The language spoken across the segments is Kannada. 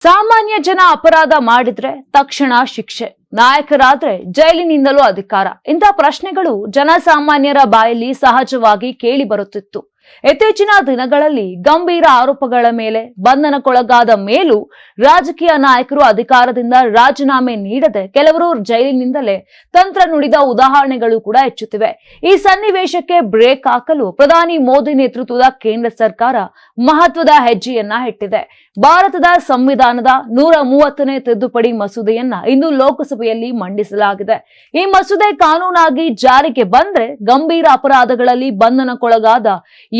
ಸಾಮಾನ್ಯ ಜನ ಅಪರಾಧ ಮಾಡಿದ್ರೆ ತಕ್ಷಣ ಶಿಕ್ಷೆ, ನಾಯಕರಾದ್ರೆ ಜೈಲಿನಿಂದಲೂ ಅಧಿಕಾರ. ಇಂಥ ಪ್ರಶ್ನೆಗಳು ಜನಸಾಮಾನ್ಯರ ಬಾಯಲ್ಲಿ ಸಹಜವಾಗಿ ಕೇಳಿ ಬರುತ್ತಿತ್ತು. ಇತ್ತೀಚಿನ ದಿನಗಳಲ್ಲಿ ಗಂಭೀರ ಆರೋಪಗಳ ಮೇಲೆ ಬಂಧನಕ್ಕೊಳಗಾದ ಮೇಲೂ ರಾಜಕೀಯ ನಾಯಕರು ಅಧಿಕಾರದಿಂದ ರಾಜೀನಾಮೆ ನೀಡದೆ ಕೆಲವರು ಜೈಲಿನಿಂದಲೇ ತಂತ್ರ ನುಡಿದ ಉದಾಹರಣೆಗಳು ಕೂಡ ಹೆಚ್ಚುತ್ತಿವೆ. ಈ ಸನ್ನಿವೇಶಕ್ಕೆ ಬ್ರೇಕ್ ಹಾಕಲು ಪ್ರಧಾನಿ ಮೋದಿ ನೇತೃತ್ವದ ಕೇಂದ್ರ ಸರ್ಕಾರ ಮಹತ್ವದ ಹೆಜ್ಜೆಯನ್ನ ಇಟ್ಟಿದೆ. ಭಾರತದ ಸಂವಿಧಾನದ 130ನೇ ತಿದ್ದುಪಡಿ ಮಸೂದೆಯನ್ನ ಇಂದು ಲೋಕಸಭೆಯಲ್ಲಿ ಮಂಡಿಸಲಾಗಿದೆ. ಈ ಮಸೂದೆ ಕಾನೂನಾಗಿ ಜಾರಿಗೆ ಬಂದ್ರೆ ಗಂಭೀರ ಅಪರಾಧಗಳಲ್ಲಿ ಬಂಧನಕ್ಕೊಳಗಾದ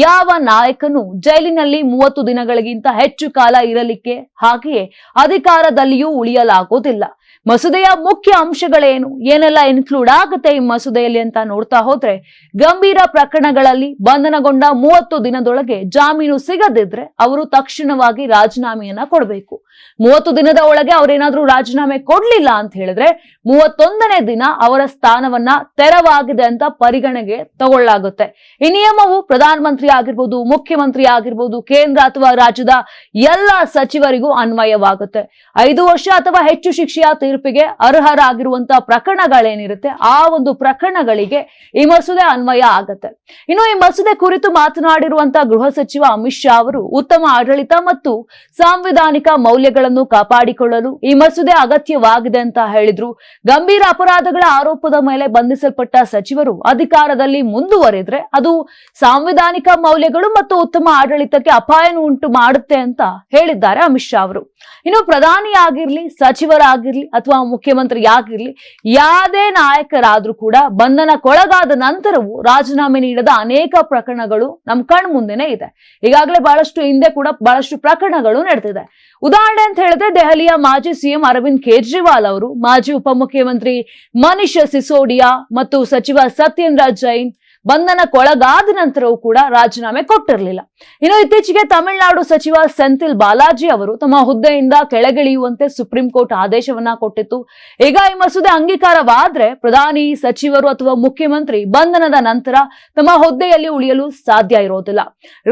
ಯಾವ ನಾಯಕನು ಜೈಲಿನಲ್ಲಿ 30 ದಿನಗಳಿಗಿಂತ ಹೆಚ್ಚು ಕಾಲ ಇರಲಿಕ್ಕೆ, ಹಾಗೆಯೇ ಅಧಿಕಾರದಲ್ಲಿಯೂ ಉಳಿಯಲಾಗುವುದಿಲ್ಲ. ಮಸೂದೆಯ ಮುಖ್ಯ ಅಂಶಗಳೇನು, ಏನೆಲ್ಲ ಇನ್ಕ್ಲೂಡ್ ಆಗುತ್ತೆ ಈ ಮಸೂದೆಯಲ್ಲಿ ಅಂತ ನೋಡ್ತಾ ಹೋದ್ರೆ, ಗಂಭೀರ ಪ್ರಕರಣಗಳಲ್ಲಿ ಬಂಧನಗೊಂಡ 30 ದಿನದೊಳಗೆ ಜಾಮೀನು ಸಿಗದಿದ್ರೆ ಅವರು ತಕ್ಷಣವಾಗಿ ರಾಜೀನಾಮೆಯನ್ನ ಕೊಡಬೇಕು. 30 ದಿನದ ಒಳಗೆ ಅವರೇನಾದ್ರೂ ರಾಜೀನಾಮೆ ಕೊಡ್ಲಿಲ್ಲ ಅಂತ ಹೇಳಿದ್ರೆ 31ನೇ ದಿನ ಅವರ ಸ್ಥಾನವನ್ನ ತೆರವಾಗಿದೆ ಅಂತ ಪರಿಗಣನೆಗೆ ತಗೊಳ್ಳಲಾಗುತ್ತೆ. ಈ ನಿಯಮವು ಪ್ರಧಾನಮಂತ್ರಿ ಆಗಿರ್ಬೋದು, ಮುಖ್ಯಮಂತ್ರಿ ಆಗಿರ್ಬೋದು, ಕೇಂದ್ರ ಅಥವಾ ರಾಜ್ಯದ ಎಲ್ಲ ಸಚಿವರಿಗೂ ಅನ್ವಯವಾಗುತ್ತೆ. 5 ವರ್ಷ ಅಥವಾ ಹೆಚ್ಚು ಶಿಕ್ಷೆಯ ತೀರ್ಪಿಗೆ ಅರ್ಹರಾಗಿರುವಂತಹ ಪ್ರಕರಣಗಳೇನಿರುತ್ತೆ ಆ ಒಂದು ಪ್ರಕರಣಗಳಿಗೆ ಈ ಮಸೂದೆ ಅನ್ವಯ ಆಗುತ್ತೆ. ಇನ್ನು ಈ ಮಸೂದೆ ಕುರಿತು ಮಾತನಾಡಿರುವಂತಹ ಗೃಹ ಸಚಿವ ಅಮಿತ್ ಶಾ ಅವರು ಉತ್ತಮ ಆಡಳಿತ ಮತ್ತು ಸಾಂವಿಧಾನಿಕ ಮೌಲ್ಯಗಳನ್ನು ಕಾಪಾಡಿಕೊಳ್ಳಲು ಈ ಮಸೂದೆ ಅಗತ್ಯವಾಗಿದೆ ಅಂತ ಹೇಳಿದ್ರು. ಗಂಭೀರ ಅಪರಾಧಗಳ ಆರೋಪದ ಮೇಲೆ ಬಂಧಿಸಲ್ಪಟ್ಟ ಸಚಿವರು ಅಧಿಕಾರದಲ್ಲಿ ಮುಂದುವರೆದ್ರೆ ಅದು ಸಾಂವಿಧಾನಿಕ ಮೌಲ್ಯಗಳು ಮತ್ತು ಉತ್ತಮ ಆಡಳಿತಕ್ಕೆ ಅಪಾಯವನ್ನು ಉಂಟು ಮಾಡುತ್ತೆ ಅಂತ ಹೇಳಿದ್ದಾರೆ ಅಮಿತ್ ಶಾ ಅವರು. ಇನ್ನು ಪ್ರಧಾನಿ ಆಗಿರ್ಲಿ, ಸಚಿವರಾಗಿರ್ಲಿ ಅಥವಾ ಮುಖ್ಯಮಂತ್ರಿ ಆಗಿರ್ಲಿ, ಯಾವುದೇ ನಾಯಕರಾದ್ರೂ ಕೂಡ ಬಂಧನಕ್ಕೊಳಗಾದ ನಂತರವೂ ರಾಜೀನಾಮೆ ನೀಡದ ಅನೇಕ ಪ್ರಕರಣಗಳು ನಮ್ಮ ಕಣ್ ಮುಂದೆನೆ ಇದೆ. ಈಗಾಗಲೇ ಬಹಳಷ್ಟು ಹಿಂದೆ ಕೂಡ ಬಹಳಷ್ಟು ಪ್ರಕರಣಗಳು ನಡೆದಿದೆ. ಉದಾಹರಣೆ ಅಂತ ಹೇಳಿದ್ರೆ ದೆಹಲಿಯ ಮಾಜಿ ಸಿಎಂ ಅರವಿಂದ್ ಕೇಜ್ರಿವಾಲ್ ಅವರು, ಮಾಜಿ ಉಪಮುಖ್ಯಮಂತ್ರಿ ಮನೀಶ್ ಸಿಸೋಡಿಯಾ ಮತ್ತು ಸಚಿವ ಸತ್ಯೇಂದ್ರ ಜೈನ್ ಬಂಧನಕ್ಕೊಳಗಾದ ನಂತರವೂ ಕೂಡ ರಾಜೀನಾಮೆ ಕೊಟ್ಟಿರಲಿಲ್ಲ. ಇನ್ನು ಇತ್ತೀಚೆಗೆ ತಮಿಳುನಾಡು ಸಚಿವ ಸೆಂಥಿಲ್ ಬಾಲಾಜಿ ಅವರು ತಮ್ಮ ಹುದ್ದೆಯಿಂದ ಕೆಳಗಿಳಿಯುವಂತೆ ಸುಪ್ರೀಂ ಕೋರ್ಟ್ ಆದೇಶವನ್ನ ಕೊಟ್ಟಿತ್ತು. ಈಗ ಈ ಮಸೂದೆ ಅಂಗೀಕಾರವಾದ್ರೆ ಪ್ರಧಾನಿ, ಸಚಿವರು ಅಥವಾ ಮುಖ್ಯಮಂತ್ರಿ ಬಂಧನದ ನಂತರ ತಮ್ಮ ಹುದ್ದೆಯಲ್ಲಿ ಉಳಿಯಲು ಸಾಧ್ಯ ಇರೋದಿಲ್ಲ.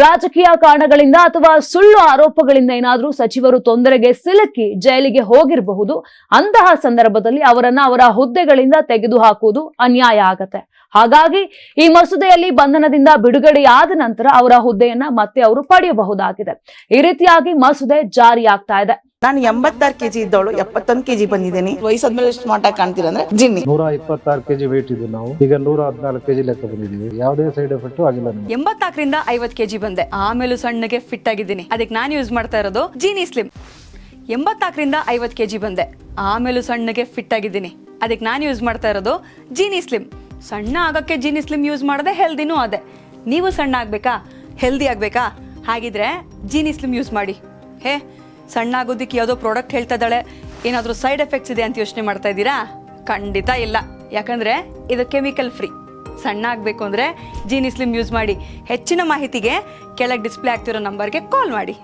ರಾಜಕೀಯ ಕಾರಣಗಳಿಂದ ಅಥವಾ ಸುಳ್ಳು ಆರೋಪಗಳಿಂದ ಏನಾದ್ರೂ ಸಚಿವರು ತೊಂದರೆಗೆ ಸಿಲುಕಿ ಜೈಲಿಗೆ ಹೋಗಿರಬಹುದು. ಅಂತಹ ಸಂದರ್ಭದಲ್ಲಿ ಅವರನ್ನ ಅವರ ಹುದ್ದೆಗಳಿಂದ ತೆಗೆದು ಹಾಕುವುದು ಅನ್ಯಾಯ ಆಗತ್ತೆ. ಹಾಗಾಗಿ ಈ ಮಸೂದೆಯಲ್ಲಿ ಬಂಧನದಿಂದ ಬಿಡುಗಡೆಯಾದ ನಂತರ ಅವರ ಹುದ್ದೆಯನ್ನ ಮತ್ತೆ ಅವರು ಪಡೆಯಬಹುದಾಗಿದೆ. ಈ ರೀತಿಯಾಗಿ ಮಸೂದೆ ಜಾರಿಯಾಗ್ತಾ ಇದೆ. ನಾನು 86 ಕೆಜಿ ಇದ್ದವಳು 71 ಕೆಜಿ ಬಂದಿದ್ದೀನಿ. ವಯಸ್ಸಾದ್ಮೇಲೆ ಸ್ಮಾರ್ಟ್ ಆಗಿ ಕಾಣ್ತೀರಾ ಅಂದ್ರೆ ಜಿನ್ನಿ. 126 ಕೆಜಿ ವೇಟ್ ಇದ್ದು ನಾವು ಈಗ 114 ಕೆಜಿ ಲೆಕ್ಕ ಬಂದಿದ್ದೀವಿ. ಯಾವುದೇ ಸೈಡ್ ಎಫೆಕ್ಟ್ ಆಗಿಲ್ಲ. 84ರಿಂದ 50 ಕೆಜಿ ಬಂದೆ, ಆಮೇಲೆ ಸಣ್ಣಗೆ ಫಿಟ್ ಆಗಿದ್ದೀನಿ. ಅದಕ್ಕೆ ನಾನು ಯೂಸ್ ಮಾಡ್ತಾ ಇರೋದು ಜೀನಿ ಸ್ಲಿಮ್. 84ರಿಂದ 50 ಕೆಜಿ ಬಂದೆ, ಆಮೇಲೆ ಸಣ್ಣಗೆ ಫಿಟ್ ಆಗಿದ್ದೀನಿ. ಅದಕ್ಕೆ ನಾನು ಯೂಸ್ ಮಾಡ್ತಾ ಇರೋದು ಜೀನಿ ಸ್ಲಿಮ್. ಸಣ್ಣ ಆಗಕ್ಕೆ ಜೀನಿ ಸ್ಲಿಮ್ ಯೂಸ್ ಮಾಡದೆ ಹೆಲ್ದಿನೂ ಅದೇ. ನೀವು ಸಣ್ಣ ಆಗ್ಬೇಕಾ, ಹೆಲ್ದಿ ಆಗ್ಬೇಕಾ? ಹಾಗಿದ್ರೆ ಜೀನಿ ಸ್ಲಿಮ್ ಯೂಸ್ ಮಾಡಿ. ಸಣ್ಣ ಆಗೋದಕ್ಕೆ ಯಾವುದೋ ಪ್ರಾಡಕ್ಟ್ ಹೇಳ್ತಾ ಇದ್ದಾಳೆ, ಏನಾದರೂ ಸೈಡ್ ಎಫೆಕ್ಟ್ಸ್ ಇದೆ ಅಂತ ಯೋಚನೆ ಮಾಡ್ತಾ ಇದ್ದೀರಾ? ಖಂಡಿತ ಇಲ್ಲ, ಯಾಕಂದ್ರೆ ಇದು ಕೆಮಿಕಲ್ ಫ್ರೀ. ಸಣ್ಣ ಆಗಬೇಕು ಅಂದರೆ ಜೀನಿ ಸ್ಲಿಮ್ ಯೂಸ್ ಮಾಡಿ. ಹೆಚ್ಚಿನ ಮಾಹಿತಿಗೆ ಕೆಳಗೆ ಡಿಸ್ಪ್ಲೇ ಆಗ್ತಿರೋ ನಂಬರ್ಗೆ ಕಾಲ್ ಮಾಡಿ.